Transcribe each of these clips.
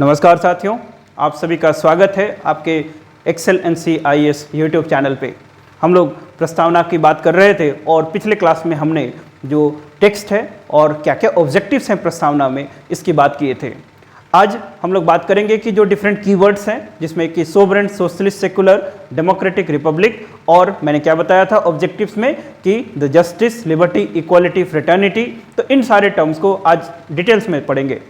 नमस्कार साथियों, आप सभी का स्वागत है आपके Excel NC IAS YouTube channel पे। हम लोग प्रस्तावना की बात कर रहे थे और पिछले क्लास में हमने जो टेक्स्ट है और क्या क्या ऑब्जेक्टिव्स हैं प्रस्तावना में, इसकी बात किए थे। आज हम लोग बात करेंगे कि जो डिफरेंट कीवर्ड्स हैं, जिसमें कि sovereign, socialist, secular, democratic, Republic, और मैंने क्या बताया था ऑब्जेक्टिव्स में कि the justice, liberty, equality, fraternity. तो इन सारे टर्म्स को आज डिटेल्स में पढ़ेंगे।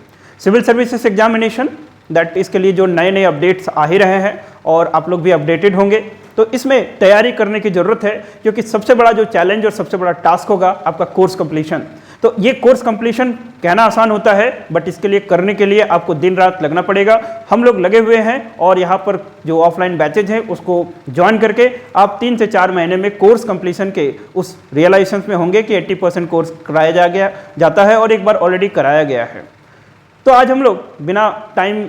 सिविल सर्विसेज एग्जामिनेशन, दैट इसके लिए जो नए नए अपडेट्स आ ही रहे हैं और आप लोग भी अपडेटेड होंगे, तो इसमें तैयारी करने की ज़रूरत है, क्योंकि सबसे बड़ा जो चैलेंज और सबसे बड़ा टास्क होगा आपका कोर्स कंप्लीशन। तो ये कोर्स कंप्लीशन कहना आसान होता है, बट इसके लिए करने के लिए आपको दिन रात लगना पड़ेगा। हम लोग लगे हुए हैं और यहाँ पर जो ऑफलाइन बैचेज हैं उसको ज्वाइन करके आप 3 से 4 महीने में कोर्स कंप्लीशन के उस रियलाइजेशन में होंगे कि 80% कोर्स कराया जाता है और एक बार ऑलरेडी कराया गया है। तो आज हम लोग बिना टाइम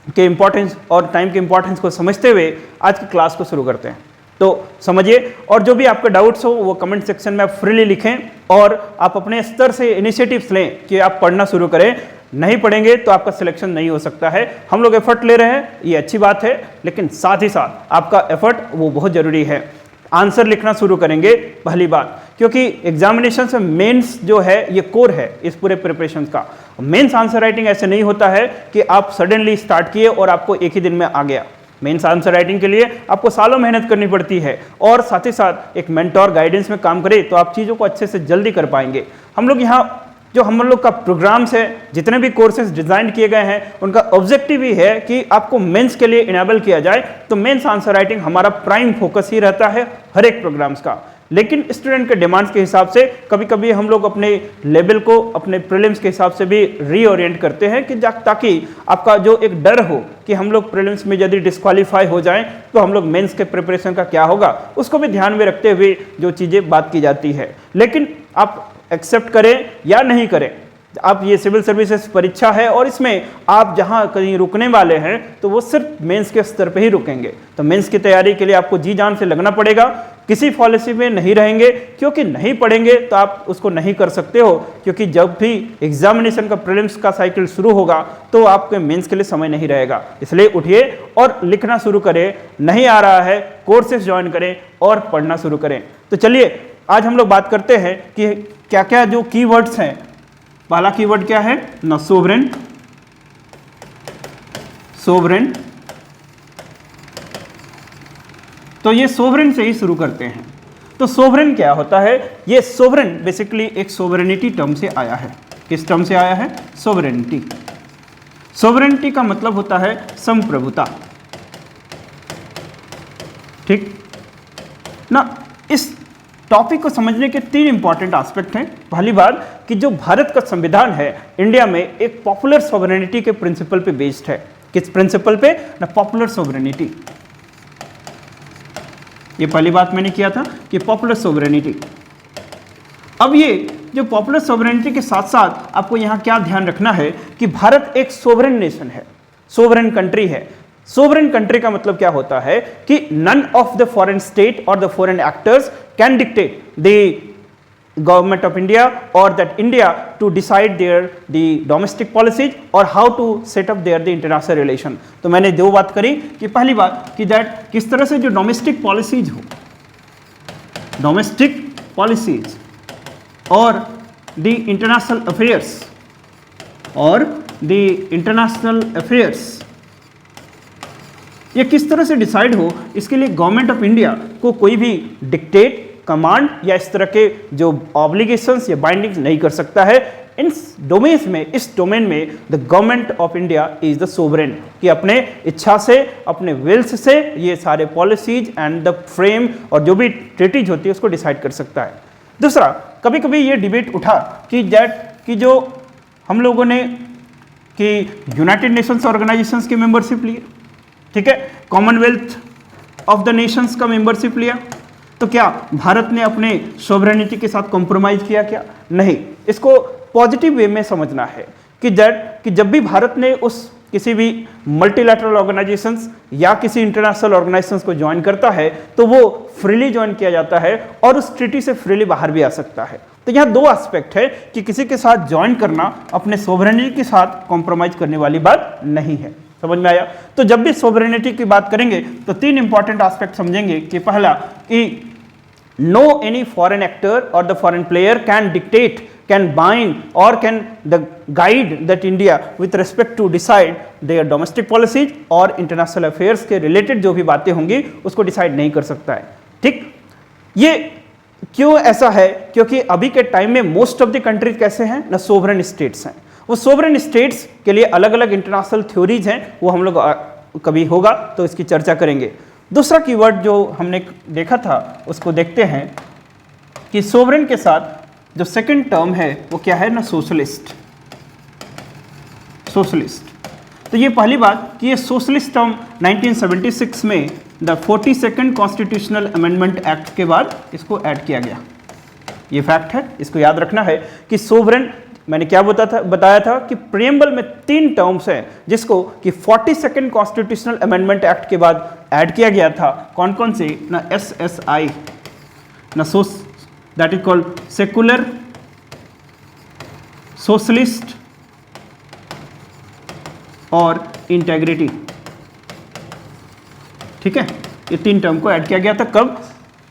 के इम्पोर्टेंस और टाइम के इम्पोर्टेंस को समझते हुए आज की क्लास को शुरू करते हैं। तो समझिए, और जो भी आपके डाउट्स हो वो कमेंट सेक्शन में आप फ्रीली लिखें और आप अपने स्तर से इनिशिएटिव्स लें कि आप पढ़ना शुरू करें। नहीं पढ़ेंगे तो आपका सिलेक्शन नहीं हो सकता है। हम लोग एफर्ट ले रहे हैं, ये अच्छी बात है, लेकिन साथ ही साथ आपका एफर्ट वो बहुत ज़रूरी है। आंसर लिखना शुरू करेंगे पहली बात, क्योंकि एग्जामिनेशन से मेंस जो है ये कोर है इस पूरे प्रिपरेशन का। मेंस आंसर राइटिंग ऐसे नहीं होता है कि आप सडनली स्टार्ट किए और आपको एक ही दिन में आ गया। मेंस आंसर राइटिंग के लिए आपको सालों मेहनत करनी पड़ती है और साथ ही साथ एक मेंटोर गाइडेंस में काम करे तो आप चीज़ों को अच्छे से जल्दी कर पाएंगे। हम लोग यहाँ जो हम लोग का प्रोग्राम्स है, जितने भी कोर्सेज डिज़ाइन किए गए हैं, उनका ऑब्जेक्टिव ही है कि आपको मेंस के लिए इनेबल किया जाए। तो मेंस आंसर राइटिंग हमारा प्राइम फोकस ही रहता है हर एक प्रोग्राम्स का। लेकिन स्टूडेंट के डिमांड्स के हिसाब से कभी कभी हम लोग अपने लेवल को अपने प्रीलिम्स के हिसाब से भी रीओरिएंट करते हैं कि ताकि आपका जो एक डर हो कि हम लोग प्रीलिम्स में यदि डिस्क्वालीफाई हो जाएं तो हम लोग मेंस के प्रिपरेशन का क्या होगा, उसको भी ध्यान में रखते हुए जो चीज़ें बात की जाती है। लेकिन आप एक्सेप्ट करें या नहीं करें, आप ये सिविल सर्विसेज परीक्षा है और इसमें आप जहां कहीं रुकने वाले हैं तो वो सिर्फ मेंस के स्तर पे ही रुकेंगे। तो मेंस की तैयारी के लिए आपको जी जान से लगना पड़ेगा। किसी पॉलिसी में नहीं रहेंगे, क्योंकि नहीं पढ़ेंगे तो आप उसको नहीं कर सकते हो, क्योंकि जब भी एग्जामिनेशन का प्रीलिम्स का साइकिल शुरू होगा तो आपके मेंस के लिए समय नहीं रहेगा। इसलिए उठिए और लिखना शुरू करें। नहीं आ रहा है, कोर्सेज ज्वाइन करें और पढ़ना शुरू करें। तो चलिए आज हम लोग बात करते हैं कि क्या क्या जो कीवर्ड्स हैं। पहला कीवर्ड क्या है ना, सोवरेन। सोवरेन, तो ये सोवरेन से ही शुरू करते हैं। तो सोवरेन क्या होता है? ये सोवरेन बेसिकली एक सोवरेनिटी टर्म से आया है। किस टर्म से आया है? सोवरेनिटी। सोवरेनिटी का मतलब होता है संप्रभुता। ठीक ना। इस टॉपिक को समझने के 3 इंपॉर्टेंट एस्पेक्ट हैं। पहली बात कि जो भारत का संविधान है इंडिया में एक पॉपुलर सोवरेनिटी के प्रिंसिपल पे बेस्ड है। किस प्रिंसिपल पे? ना, पॉपुलर सोवरेनिटी। ये पहली बात मैंने किया था कि पॉपुलर सोवरेनिटी। अब ये जो पॉपुलर सोवरेनिटी के साथ साथ आपको यहाँ क्या ध्यान रखना है कि भारत एक सोवरेन नेशन है, सोवरेन कंट्री है। सोवरेन कंट्री का मतलब क्या होता है कि none of the foreign state और the foreign actors can dictate the government of India और that India to decide their the domestic policies और how to set up their the international relation. तो मैंने 2 बात करी कि पहली बात कि दैट किस तरह से जो डोमेस्टिक पॉलिसीज हो, डोमेस्टिक पॉलिसीज और द इंटरनेशनल अफेयर्स और द इंटरनेशनल अफेयर्स ये किस तरह से डिसाइड हो, इसके लिए गवर्नमेंट ऑफ इंडिया को कोई भी डिक्टेट, कमांड या इस तरह के जो ऑब्लिगेशंस या बाइंडिंग्स नहीं कर सकता है। इस डोमेन में the government of India is the sovereign, कि अपने इच्छा से, अपने विल्स से ये सारे पॉलिसीज एंड द फ्रेम और जो भी ट्रीटीज होती है उसको डिसाइड कर सकता है। दूसरा, कभी कभी ये डिबेट उठा कि जो हम लोगों ने कि यूनाइटेड नेशंस ऑर्गेनाइजेशंस की मेंबरशिप ली, ठीक है, कॉमनवेल्थ ऑफ द नेशंस का मेंबरशिप लिया, तो क्या भारत ने अपने सोवरेनिटी के साथ कॉम्प्रोमाइज किया? क्या नहीं। इसको पॉजिटिव वे में समझना है कि जब भी भारत ने उस किसी भी मल्टीलैटरल ऑर्गेनाइजेशंस या किसी इंटरनेशनल ऑर्गेनाइजेशंस को ज्वाइन करता है तो वो फ्रीली ज्वाइन किया जाता है और उस ट्रीटी से फ्रीली बाहर भी आ सकता है। तो यहाँ दो एस्पेक्ट है कि किसी के साथ ज्वाइन करना अपने सोवरेनिटी के साथ कॉम्प्रोमाइज करने वाली बात नहीं है। समझ में आया? तो जब भी सोवरेनिटी की बात करेंगे तो तीन इंपॉर्टेंट एस्पेक्ट समझेंगे कि पहला कि no any foreign actor or the foreign player can dictate, can bind or can the guide that India with respect to decide their domestic policies और international affairs के related जो भी बातें होंगी उसको decide नहीं कर सकता है। ठीक, ये क्यों ऐसा है? क्योंकि अभी के टाइम में मोस्ट ऑफ द कंट्रीज कैसे हैं ना, सोवरेन स्टेट्स हैं। वो सोवरेन स्टेट्स के लिए अलग अलग इंटरनेशनल थ्योरीज हैं, वो हम लोग कभी होगा तो इसकी चर्चा करेंगे। दूसरा कीवर्ड जो हमने देखा था उसको देखते हैं कि सोवरेन के साथ जो सेकंड टर्म है वो क्या है ना, सोशलिस्ट। सोशलिस्ट, तो ये पहली बात कि ये सोशलिस्ट टर्म 1976 में the 42nd constitutional amendment act के बाद इसको ऐड किया गया। ये फैक्ट है, इसको याद रखना है कि सोवरेन, मैंने क्या बताया था कि प्रीएम्बल में 3 टर्म्स हैं जिसको कि 42nd कॉन्स्टिट्यूशनल अमेंडमेंट एक्ट के बाद ऐड किया गया था। कौन कौन से ना, SSI ना, that is called secular, socialist और इंटेग्रिटी। ठीक है, ये 3 टर्म को ऐड किया गया था कब?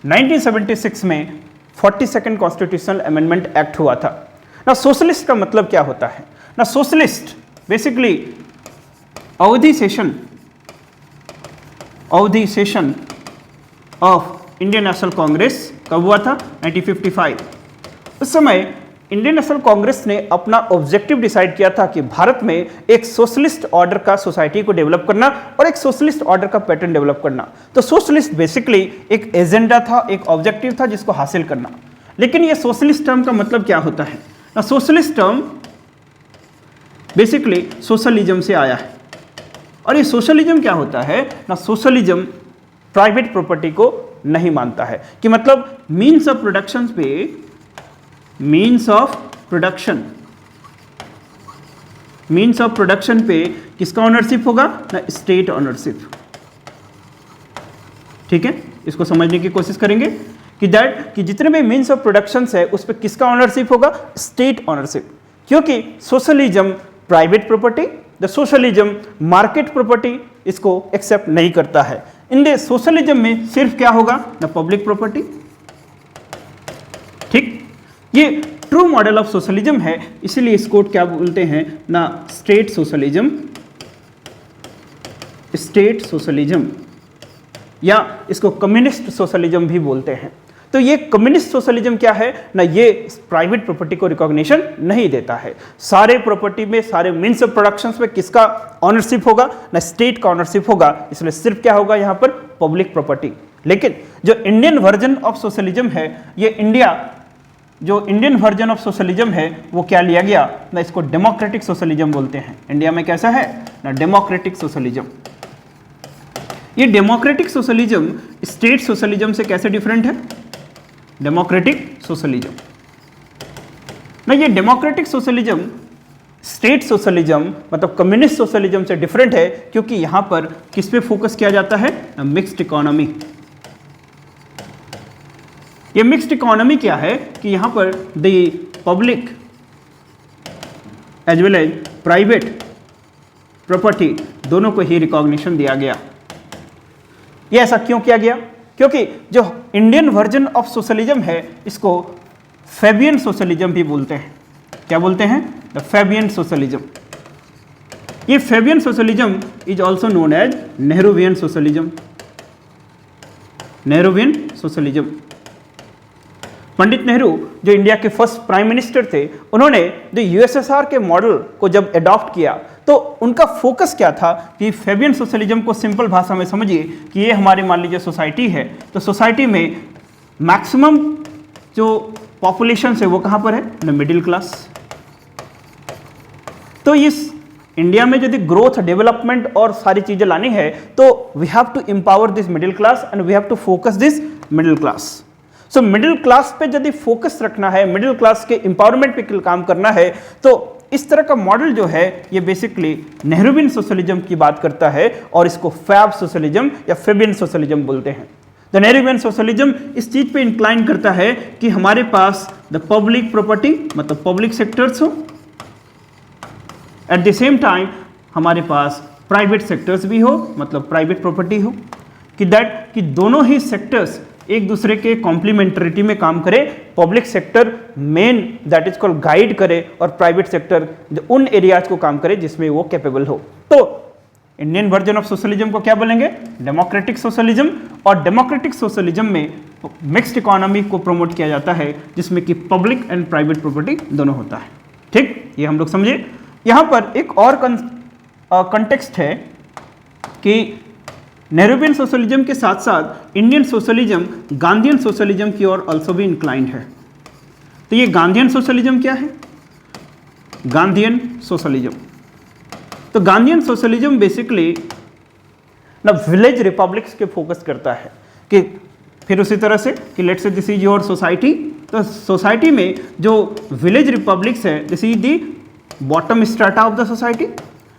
1976 में 42nd कॉन्स्टिट्यूशनल अमेंडमेंट एक्ट हुआ था ना। सोशलिस्ट का मतलब क्या होता है ना, सोशलिस्ट बेसिकली अवधि session of Indian national Congress कब हुआ था? 1955। उस समय इंडियन नेशनल कांग्रेस ने अपना ऑब्जेक्टिव डिसाइड किया था कि भारत में एक सोशलिस्ट ऑर्डर का सोसाइटी को डेवलप करना और एक सोशलिस्ट ऑर्डर का पैटर्न डेवलप करना। तो सोशलिस्ट बेसिकली एक एजेंडा था, एक ऑब्जेक्टिव था जिसको हासिल करना। लेकिन ये सोशलिस्ट टर्म का मतलब क्या होता है ना, सोशलिस्ट टर्म बेसिकली सोशलिज्म से आया है। और ये सोशलिज्म क्या होता है ना, सोशलिज्म प्राइवेट प्रॉपर्टी को नहीं मानता है कि मतलब मीन्स ऑफ प्रोडक्शन पे किसका ऑनरशिप होगा ना, स्टेट ऑनरशिप। ठीक है, इसको समझने की कोशिश करेंगे कि जितने भी मीन्स ऑफ प्रोडक्शन है उस पर किसका ऑनरशिप होगा, स्टेट ऑनरशिप। क्योंकि socialism private property, the socialism market property इसको एक्सेप्ट नहीं करता है। इन सोशलिज्म में सिर्फ क्या होगा ना, पब्लिक प्रॉपर्टी। ठीक, ये ट्रू मॉडल ऑफ सोशलिज्म है, इसीलिए इसको क्या बोलते हैं ना, स्टेट सोशलिज्म या इसको कम्युनिस्ट सोशलिज्म भी बोलते हैं। तो ये कम्युनिस्ट सोशलिज्म क्या है ना, ये प्राइवेट प्रॉपर्टी को रिकॉग्निशन नहीं देता है। सारे प्रॉपर्टी में, सारे मीन्स ऑफ प्रोडक्शन में किसका ऑनरशिप होगा ना, स्टेट का ऑनरशिप होगा। इसलिए सिर्फ क्या होगा यहाँ पर, पब्लिक प्रॉपर्टी। लेकिन जो इंडियन वर्जन ऑफ सोशलिज्म है, ये इंडियन वर्जन ऑफ सोशलिज्म है वो क्या लिया गया ना, इसको डेमोक्रेटिक सोशलिज्म बोलते हैं। इंडिया में कैसा है ना, डेमोक्रेटिक सोशलिज्म। ये डेमोक्रेटिक सोशलिज्म स्टेट सोशलिज्म से कैसे डिफरेंट है? डेमोक्रेटिक सोशलिज्म ना, ये डेमोक्रेटिक सोशलिज्म स्टेट सोशलिज्म मतलब कम्युनिस्ट सोशलिज्म से डिफरेंट है क्योंकि यहां पर किस पे फोकस किया जाता है, मिक्स्ड इकोनॉमी। ये मिक्स्ड इकोनॉमी क्या है कि यहां पर the public as well as private property दोनों को ही रिकॉग्निशन दिया गया। ये ऐसा क्यों किया गया? क्योंकि जो इंडियन वर्जन ऑफ सोशलिज्म है इसको फैबियन सोशलिज्म भी बोलते हैं। क्या बोलते हैं? The Fabian socialism. ये Fabian socialism is also known as Nehruvian socialism. Nehruvian socialism. Pandit Nehru जो इंडिया के फर्स्ट प्राइम मिनिस्टर थे, उन्होंने द यूएसएसआर के मॉडल को जब अडॉप्ट किया तो उनका फोकस क्या था कि फैबियन सोशलिज्म को सिंपल भाषा में समझिए कि ये हमारी मान लीजिए सोसाइटी है, तो सोसाइटी में मैक्सिमम जो पॉपुलेशन है वो कहाँ पर है ना, मिडिल क्लास। तो इस इंडिया में यदि ग्रोथ डेवलपमेंट और सारी चीजें लानी है तो we have to empower this middle class and we have to focus this middle class. So middle class पे यदि फोकस रखना है, मिडिल क्लास के एम्पावरमेंट पे काम करना है, तो इस तरह का मॉडल जो है ये बेसिकली नेहरूवियन सोशलिज्म की बात करता है और इसको फैब सोशलिज्म या फेबियन सोशलिज्म बोलते हैं। द नेहरूवियन सोशलिज्म इस चीज पे इंक्लाइन करता है कि हमारे पास द पब्लिक प्रॉपर्टी मतलब पब्लिक सेक्टर्स हो, एट द सेम टाइम हमारे पास प्राइवेट सेक्टर्स भी हो मतलब प्राइवेट प्रॉपर्टी हो, कि दोनों ही सेक्टर्स एक दूसरे के कॉम्प्लीमेंटरिटी में काम करे। Public sector main that is called guide करे और प्राइवेट सेक्टर उन एरियाज को काम करे जिसमें वो कैपेबल हो। तो इंडियन वर्जन ऑफ सोशलिज्म को क्या बोलेंगे? Democratic socialism. और डेमोक्रेटिक सोशलिज्म में मिक्स्ड इकोनॉमी को प्रमोट किया जाता है जिसमें कि पब्लिक एंड प्राइवेट प्रॉपर्टी दोनों होता है। ठीक, ये हम लोग समझे। यहाँ पर एक और कंटेक्स्ट है कि नेहरूवियन सोशलिज्म के साथ साथ इंडियन सोशलिज्म गांधीयन सोशलिज्म की ओर ऑल्सो भी इंक्लाइंड है। तो ये गांधीयन सोशलिज्म क्या है? गांधीयन सोशलिज्म, तो गांधीयन सोशलिज्म बेसिकली ना विलेज रिपब्लिक्स के फोकस करता है कि फिर उसी तरह से कि let's say this is your society, तो सोसाइटी में जो विलेज रिपब्लिक्स है this is the bottom strata of the society.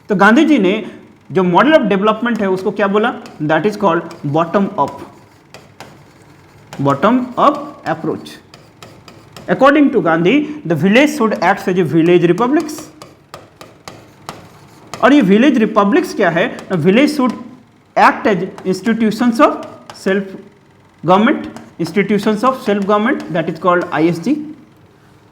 तो गांधी जी ने जो मॉडल ऑफ डेवलपमेंट है उसको क्या बोला? That is called bottom up approach. According to Gandhi the village should act as a village republics. और ये विलेज रिपब्लिक्स क्या है? Village should act as institutions of self government, that is called ISG।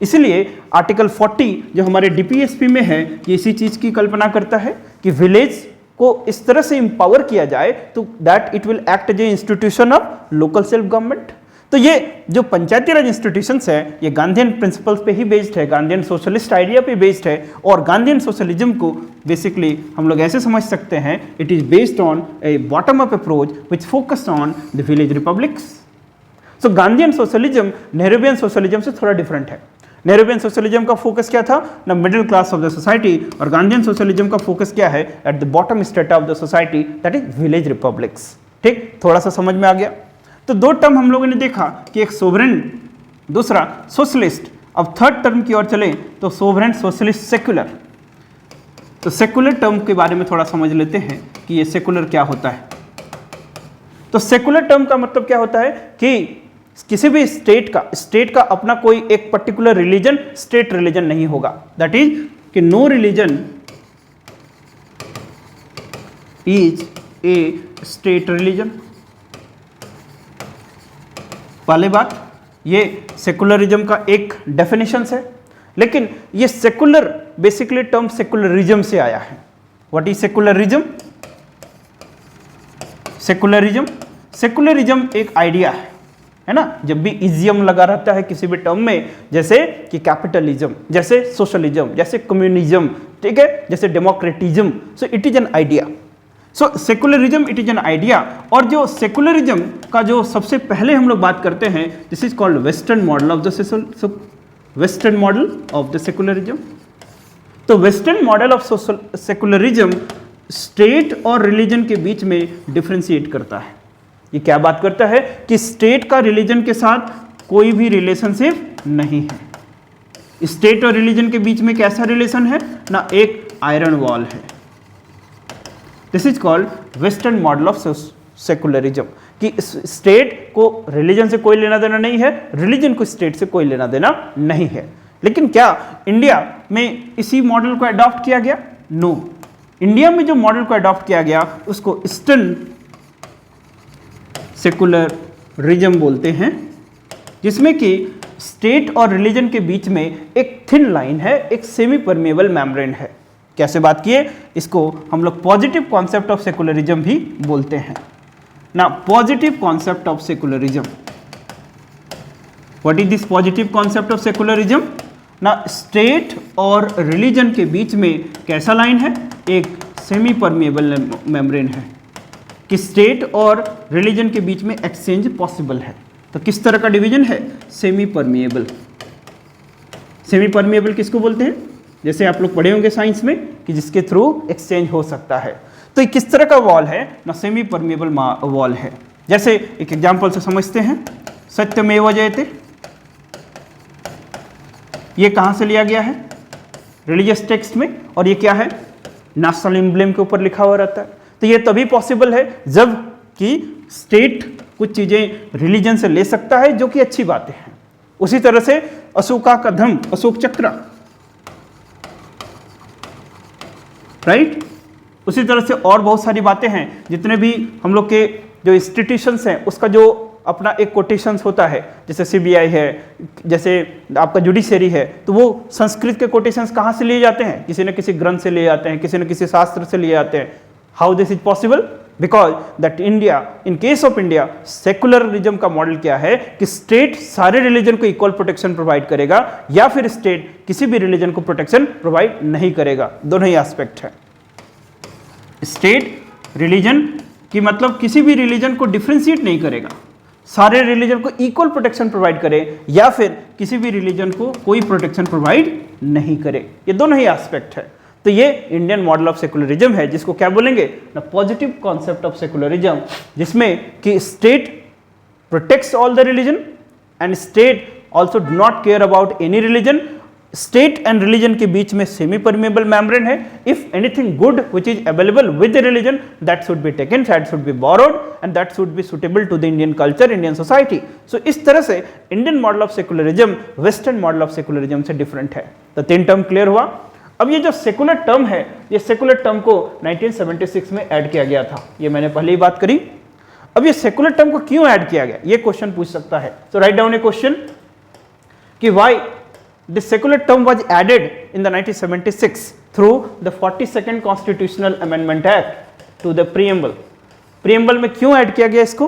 इसलिए article 40 जो हमारे DPSP में है ये इसी चीज की कल्पना करता है कि विलेज को इस तरह से इंपावर किया जाए तो that it will act as a institution of local self government. तो ये जो पंचायती राज इंस्टीट्यूशंस है ये गांधीयन प्रिंसिपल्स पे ही बेस्ड है, गांधीयन सोशलिस्ट आइडिया पे बेस्ड है। और गांधीयन सोशलिज्म को बेसिकली हम लोग ऐसे समझ सकते हैं, it is based on A bottom up approach which focused on the village republics. So Gandhian socialism Nehruvian socialism से थोड़ा डिफरेंट है। नेहरूवियन सोशलिज्म का फोकस क्या था? ना middle class of the society, और गांधीयन सोशलिज्म का फोकस क्या है? At the bottom strata of the society, that is village republics. ठीक, थोड़ा सा समझ में आ गया। तो दो टर्म हम लोगों ने देखा कि एक सोवरेन, दूसरा सोशलिस्ट। अब थर्ड टर्म की ओर चले तो सोवरेन, सोशलिस्ट, सेक्युलर। तो सेक्युलर टर्म के बारे में थोड़ा समझ लेते हैं कि ये सेक्युलर क्या होता है। तो सेक्युलर टर्म का मतलब क्या होता है कि किसी भी स्टेट का अपना कोई एक पर्टिकुलर रिलीजन, स्टेट रिलीजन नहीं होगा। दैट इज कि no religion is a state religion. पहली बात, ये सेकुलरिज्म का एक डेफिनेशन है, लेकिन ये सेकुलर बेसिकली टर्म सेकुलरिज्म से आया है। What is secularism? सेकुलरिज्म एक आइडिया है ना। जब भी इजियम लगा रहता है किसी भी टर्म में, जैसे कि कैपिटलिज्म, जैसे सोशलिज्म, जैसे कम्युनिज्म, ठीक है, जैसे democratism, so it is an idea. So secularism it is an idea. और जो सेकुलरिज्म का जो सबसे पहले हम लोग बात करते हैं, this is called western model of the secularism. तो western model of secularism state और रिलीजन के बीच में डिफरेंशिएट करता है। ये क्या बात करता है कि स्टेट का रिलीजन के साथ कोई भी रिलेशनशिप नहीं है। स्टेट और रिलीजन के बीच में कैसा रिलेशन है ना, एक आयरन वॉल है। This is called western model of secularism, कि स्टेट को रिलीजन से कोई लेना देना नहीं है, रिलीजन को स्टेट से कोई लेना देना नहीं है। लेकिन क्या इंडिया में इसी मॉडल को अडॉप्ट किया गया? नो। इंडिया में जो मॉडल को अडॉप्ट किया गया उसको ईस्टर्न सेकुलरिज्म बोलते हैं, जिसमें कि स्टेट और रिलीजन के बीच में एक थिन लाइन है, एक सेमी परमेबल मेम्ब्रेन है। कैसे बात किए? इसको हम लोग पॉजिटिव कॉन्सेप्ट ऑफ सेकुलरिज्म भी बोलते हैं ना। Positive concept of secularism, what is this positive concept of secularism ना, स्टेट और रिलीजन के बीच में कैसा लाइन है? एक सेमी परमेबल मेम्ब्रेन है, कि स्टेट और रिलीजन के बीच में एक्सचेंज पॉसिबल है। तो किस तरह का डिवीजन है? Semi permeable. सेमी परमेबल किसको बोलते हैं? जैसे आप लोग पढ़े होंगे साइंस में कि जिसके थ्रू एक्सचेंज हो सकता है। तो ये किस तरह का वॉल है ना, सेमी परमेबल वॉल है। जैसे एक एग्जांपल से समझते हैं, सत्यमेव जयते, ये कहां से लिया गया है? रिलीजियस टेक्स्ट में, और ये क्या है, नेशनल एम्ब्लेम के ऊपर लिखा हुआ रहता है। तो ये तभी पॉसिबल है जब कि स्टेट कुछ चीजें रिलीजन से ले सकता है, जो कि अच्छी बातें हैं। उसी तरह से अशोका का धम्म, अशोक चक्र, राइट। उसी तरह से और बहुत सारी बातें हैं, जितने भी हम लोग के जो इंस्टीट्यूशंस हैं उसका जो अपना एक कोटेशंस होता है, जैसे सीबीआई है, जैसे आपका जुडिशरी है, तो वो संस्कृत के कोटेशंस कहाँ से लिए जाते हैं, किसी न किसी ग्रंथ से लिए जाते हैं, किसी न किसी शास्त्र से लिए जाते हैं। How this is possible? Because that India, in case of India, secularism का मॉडल क्या है कि स्टेट सारे रिलीजन को इक्वल प्रोटेक्शन प्रोवाइड करेगा, या फिर स्टेट किसी भी रिलीजन को प्रोटेक्शन प्रोवाइड नहीं करेगा। दोनों ही एस्पेक्ट है। स्टेट रिलीजन की मतलब किसी भी रिलीजन को डिफ्रेंशिएट नहीं करेगा, सारे रिलीजन को इक्वल प्रोटेक्शन प्रोवाइड करे, या फिर किसी भी रिलीजन को कोई प्रोटेक्शन प्रोवाइड नहीं करे। ये दोनों ही एस्पेक्ट है। तो ये इंडियन मॉडल ऑफ सेकुलरिज्म है, जिसको क्या बोलेंगे ना, पॉजिटिव कॉन्सेप्ट ऑफ सेकुलरिज्म, जिसमें कि state protects all the religion and state also do not care about any religion. State and religion के बीच में सेमी परमेबल मेम्ब्रेन है। If anything good which is available with the religion, that should be taken, that should be borrowed, and that should be suitable to the Indian culture, Indian society. So इस तरह से Indian model of secularism western model of secularism से different है। तो 3 term clear हुआ। अब ये जो सेकुलर टर्म है, ये सेकुलर टर्म को 1976 में ऐड किया गया था, ये मैंने पहले ही बात करी। अब ये सेकुलर टर्म को क्यों ऐड किया गया, ये क्वेश्चन पूछ सकता है। So write down a question कि why this secular term was added in the 1976 through the 42nd constitutional amendment act to the preamble. Preamble में क्यों ऐड किया गया इसको?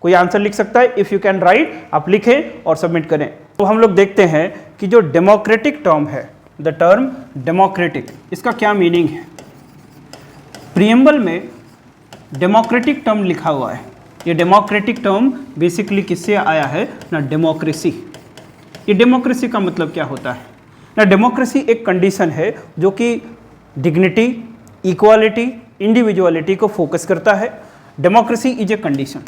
कोई आंसर लिख सकता है? इफ यू कैन राइट, आप लिखें और सबमिट करें। तो हम लोग देखते हैं कि जो डेमोक्रेटिक टर्म है, द टर्म डेमोक्रेटिक, इसका क्या मीनिंग है। प्रीएम्बल में डेमोक्रेटिक टर्म लिखा हुआ है। ये डेमोक्रेटिक टर्म बेसिकली किससे आया है ना, डेमोक्रेसी। ये डेमोक्रेसी का मतलब क्या होता है ना, डेमोक्रेसी एक कंडीशन है जो कि डिग्निटी, इक्वालिटी, इंडिविजुअलिटी को फोकस करता है। Democracy is a condition.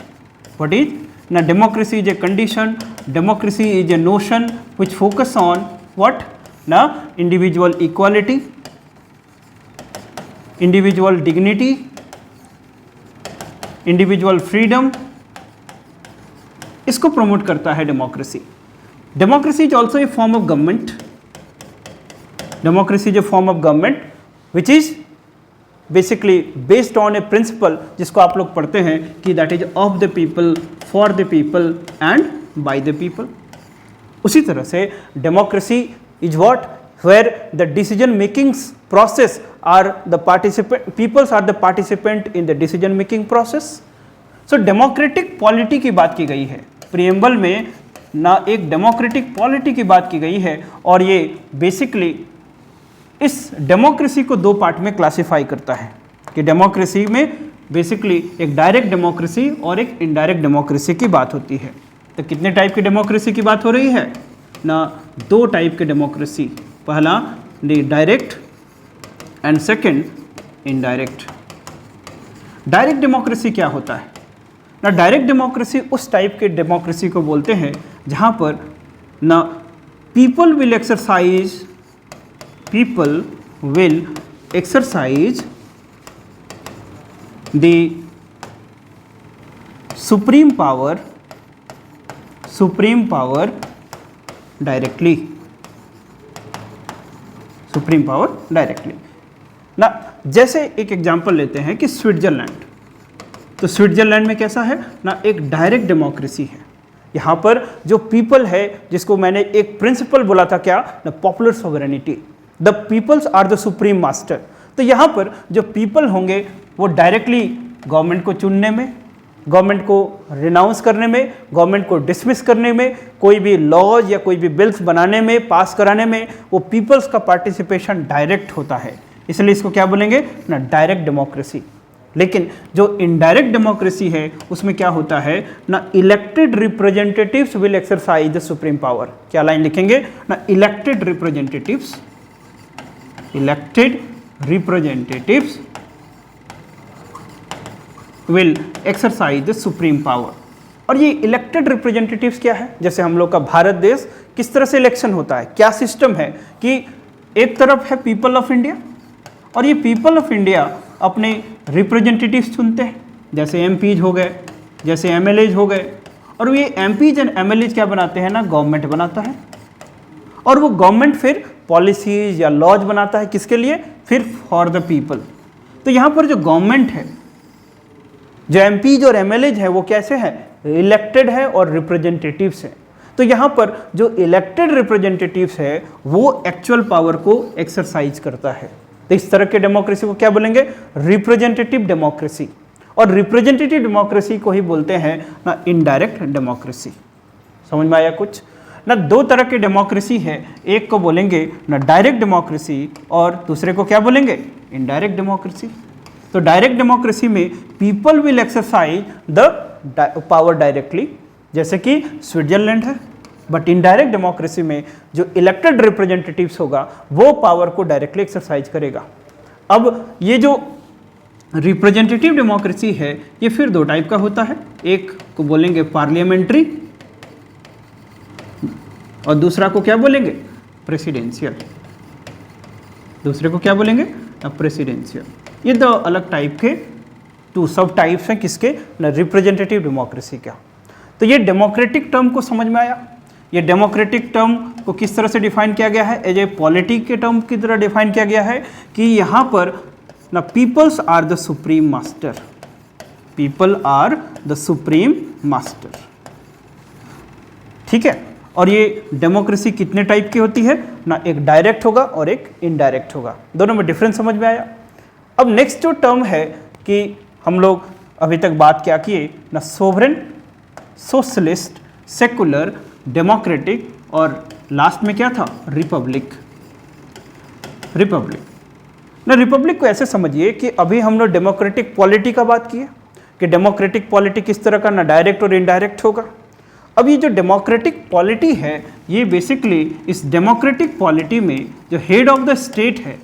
What is ना, democracy is a condition, democracy is a notion which focus on what ना, individual equality, individual dignity, individual freedom, इसको प्रमोट करता है democracy. Democracy is also a form of government. Democracy is a form of government which is basically based on a principle, जिसको आप लोग पढ़ते हैं कि that is of the people, for the people and by the people. उसी तरह से democracy is what, where the decision making process are the participant, peoples are the participant in the decision making process. So democratic polity की बात की गई है preamble में ना, एक डेमोक्रेटिक पॉलिटी की बात की गई है, और ये बेसिकली इस डेमोक्रेसी को 2 पार्ट में क्लासिफाई करता है कि डेमोक्रेसी में बेसिकली एक डायरेक्ट डेमोक्रेसी और एक इनडायरेक्ट डेमोक्रेसी की बात होती है। तो कितने टाइप की डेमोक्रेसी की बात हो रही है ना, 2 टाइप के डेमोक्रेसी, पहला direct and second indirect. Direct democracy क्या होता है ना, डायरेक्ट डेमोक्रेसी उस टाइप के डेमोक्रेसी को बोलते हैं जहां पर ना people will exercise the supreme power directly, supreme power directly ना। जैसे एक एग्जांपल लेते हैं कि स्विट्जरलैंड, तो स्विट्जरलैंड में कैसा है ना, एक डायरेक्ट डेमोक्रेसी है। यहाँ पर जो पीपल है, जिसको मैंने एक प्रिंसिपल बोला था क्या ना, popular sovereignty, the peoples are the supreme master. तो यहाँ पर जो पीपल होंगे वो डायरेक्टली गवर्नमेंट को चुनने में, गवर्नमेंट को रिनाउंस करने में, गवर्नमेंट को डिसमिस करने में, कोई भी लॉज या कोई भी बिल्स बनाने में, पास कराने में, वो पीपल्स का पार्टिसिपेशन डायरेक्ट होता है, इसलिए इसको क्या बोलेंगे ना, डायरेक्ट डेमोक्रेसी। लेकिन जो इनडायरेक्ट डेमोक्रेसी है उसमें क्या होता है ना, elected representatives will exercise the supreme power. क्या लाइन लिखेंगे ना, elected representatives will exercise the supreme power. और ये इलेक्टेड रिप्रेजेंटेटिव्स क्या है, जैसे हम लोग का भारत देश किस तरह से इलेक्शन होता है, क्या सिस्टम है कि एक तरफ है पीपल ऑफ इंडिया, और ये पीपल ऑफ इंडिया अपने रिप्रेजेंटेटिव्स चुनते हैं, जैसे एमपीज हो गए, जैसे एमएलएज हो गए, और ये एमपीज एंड एमएलएज क्या बनाते हैं ना, गवर्नमेंट बनाता है, और वो गवर्नमेंट फिर पॉलिसीज या लॉज बनाता है, किसके लिए, फिर फॉर द पीपल। तो यहाँ पर जो गवर्नमेंट है, जो एमपीज और एमएलएज है, वो कैसे है, इलेक्टेड है और रिप्रेजेंटेटिव्स हैं। तो यहाँ पर जो इलेक्टेड रिप्रेजेंटेटिव्स है वो एक्चुअल पावर को एक्सरसाइज करता है। तो इस तरह के डेमोक्रेसी को क्या बोलेंगे, रिप्रेजेंटेटिव डेमोक्रेसी, और रिप्रेजेंटेटिव डेमोक्रेसी को ही बोलते हैं ना इनडायरेक्ट डेमोक्रेसी। समझ में आया कुछ ना? दो तरह की डेमोक्रेसी है, एक को बोलेंगे ना डायरेक्ट डेमोक्रेसी और दूसरे को क्या बोलेंगे, इनडायरेक्ट डेमोक्रेसी। तो डायरेक्ट डेमोक्रेसी में people will exercise the power directly, जैसे कि स्विट्जरलैंड है, बट इनडायरेक्ट डेमोक्रेसी में जो इलेक्टेड रिप्रेजेंटेटिव्स होगा वो पावर को डायरेक्टली एक्सरसाइज करेगा। अब ये जो रिप्रेजेंटेटिव डेमोक्रेसी है ये फिर दो टाइप का होता है, एक को बोलेंगे पार्लियामेंट्री और दूसरा को क्या बोलेंगे, प्रेसिडेंशियल। दूसरे को क्या बोलेंगे, प्रेसिडेंशियल। ये दो अलग टाइप के टू सब टाइप्स हैं किसके, रिप्रेजेंटेटिव डेमोक्रेसी का। तो ये डेमोक्रेटिक टर्म को समझ में आया। ये डेमोक्रेटिक टर्म को किस तरह से डिफाइन किया गया है, एज ए पॉलिटी के टर्म की तरह डिफाइन किया गया है कि यहाँ पर ना peoples are the supreme master, people are the supreme master, ठीक है। और ये डेमोक्रेसी कितने टाइप की होती है ना, एक डायरेक्ट होगा और एक इनडायरेक्ट होगा, दोनों में डिफरेंस समझ में आया। अब नेक्स्ट जो टर्म है कि हम लोग अभी तक बात क्या किए ना, सोवरेन, सोशलिस्ट, सेकुलर, डेमोक्रेटिक और लास्ट में क्या था, रिपब्लिक। रिपब्लिक ना, रिपब्लिक को ऐसे समझिए कि अभी हम लोग डेमोक्रेटिक पॉलिटी का बात किए कि डेमोक्रेटिक पॉलिटी किस तरह का ना डायरेक्ट और इनडायरेक्ट होगा। अब ये जो डेमोक्रेटिक पॉलिटी है ये बेसिकली इस डेमोक्रेटिक पॉलिटी में जो हेड ऑफ द स्टेट है,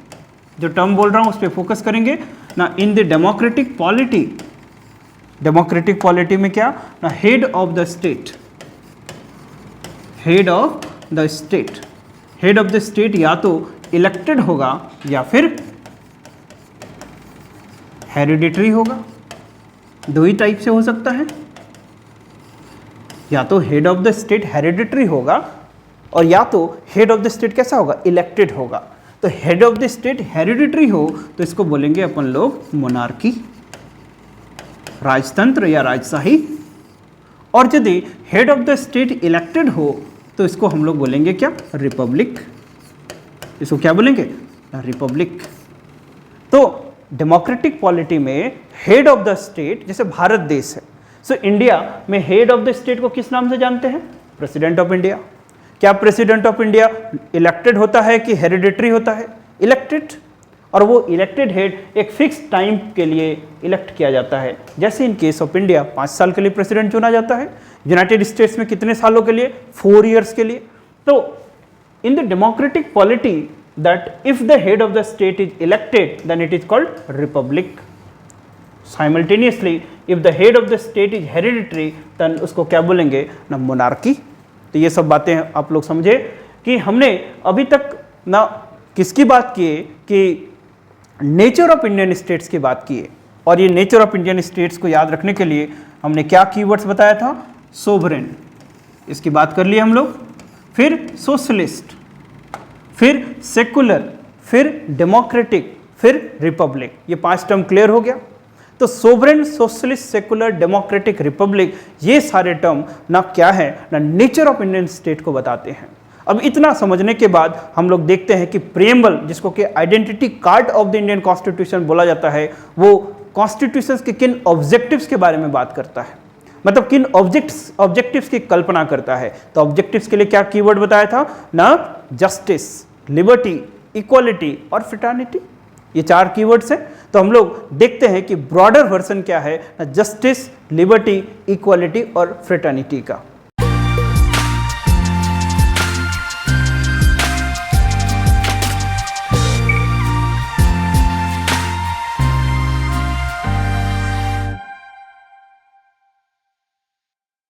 जो टर्म बोल रहा हूँ उस पर फोकस करेंगे ना, इन the democratic polity. Democratic polity में क्या ना, head of the state, head of the state, head of the state या तो इलेक्टेड होगा या फिर हेरिडिटरी होगा, दो ही टाइप से हो सकता है, या तो head of the state hereditary होगा और या तो हेड ऑफ द स्टेट कैसा होगा, इलेक्टेड होगा। तो head of the state hereditary हो तो इसको बोलेंगे अपन लोग मोनार्की, राजतंत्र या राजशाही, और यदि head of the state elected हो तो इसको हम लोग बोलेंगे क्या, रिपब्लिक। इसको क्या बोलेंगे, रिपब्लिक। तो डेमोक्रेटिक पॉलिटी में हेड ऑफ द स्टेट, जैसे भारत देश है, सो इंडिया में हेड ऑफ द स्टेट को किस नाम से जानते हैं, प्रेसिडेंट ऑफ इंडिया। क्या प्रेसिडेंट ऑफ इंडिया इलेक्टेड होता है कि हेरिडिटरी होता है, इलेक्टेड, और वो इलेक्टेड हेड एक फिक्स टाइम के लिए इलेक्ट किया जाता है। जैसे इन केस ऑफ इंडिया 5 साल के लिए प्रेसिडेंट चुना जाता है, यूनाइटेड स्टेट्स में कितने सालों के लिए, 4 ईयर्स के लिए। तो in the democratic polity that if the head of the state is elected then it is called republic. Simultaneously if the head of the state is hereditary then उसको क्या बोलेंगे ना, मोनार्की। तो ये सब बातें आप लोग समझे कि हमने अभी तक ना किसकी बात की है कि नेचर ऑफ इंडियन स्टेट्स की बात की है। और ये नेचर ऑफ इंडियन स्टेट्स को याद रखने के लिए हमने क्या कीवर्ड्स बताया था, सोवरेन, इसकी बात कर ली हम लोग, फिर सोशलिस्ट, फिर सेकुलर, फिर डेमोक्रेटिक, फिर रिपब्लिक। ये 5 टर्म क्लियर हो गया। तो sovereign, socialist, secular, democratic, Republic, ये सारे टर्म ना क्या है ना नेचर ऑफ इंडियन स्टेट को बताते हैं। अब इतना समझने के बाद हम लोग देखते हैं कि प्रेम्बल, जिसको कि identity card of the Indian constitution बोला जाता है, वो कॉन्स्टिट्यूशन के किन ऑब्जेक्टिव्स के बारे में बात करता है, मतलब किन ऑब्जेक्टिव्स की कल्पना करता है। तो ऑब्जेक्टिव्स के लिए क्या कीवर्ड बताया था ना, जस्टिस, लिबर्टी, इक्वालिटी और फ्रेटर्निटी, ये 4 कीवर्ड्स हैं। तो हम लोग देखते हैं कि ब्रॉडर वर्जन क्या है, जस्टिस, लिबर्टी, इक्वालिटी और फ्रेटर्निटी का।